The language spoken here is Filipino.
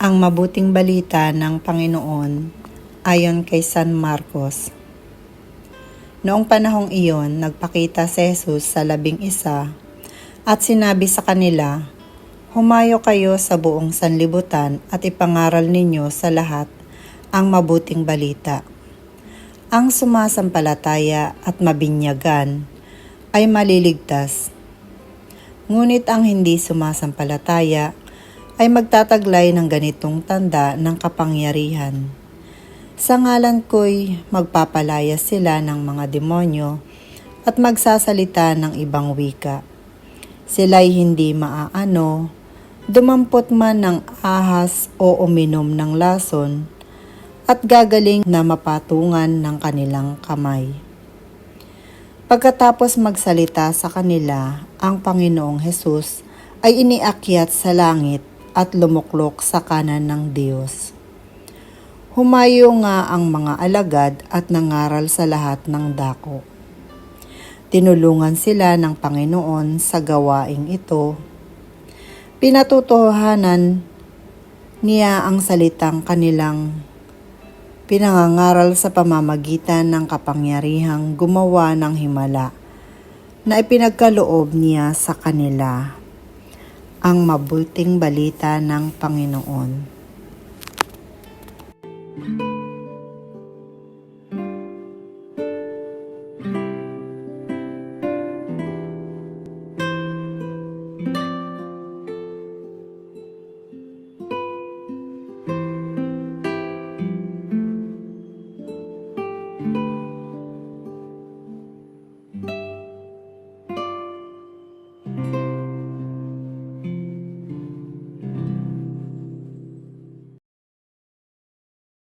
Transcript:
Ang mabuting balita ng Panginoon ayon kay San Marcos. Noong panahong iyon, nagpakita si Jesus sa 11 at sinabi sa kanila, "Humayo kayo sa buong sanlibutan at ipangaral ninyo sa lahat ang mabuting balita. Ang sumasampalataya at mabinyagan ay maliligtas. Ngunit ang hindi sumasampalataya ay magtataglay ng ganitong tanda ng kapangyarihan. Sa ngalan ko'y magpapalaya sila ng mga demonyo at magsasalita ng ibang wika. Sila'y hindi maaano, dumampot man ng ahas o uminom ng lason, at gagaling na mapatungan ng kanilang kamay." Pagkatapos magsalita sa kanila, ang Panginoong Hesus ay iniakyat sa langit at lumuklok sa kanan ng Diyos. Humayo nga ang mga alagad at nangaral sa lahat ng dako. Tinulungan sila ng Panginoon sa gawaing ito. Pinatutuhanan niya ang salitang kanilang pinangangaral sa pamamagitan ng kapangyarihang gumawa ng himala na ipinagkaloob niya sa kanila. Ang mabuting balita ng Panginoon.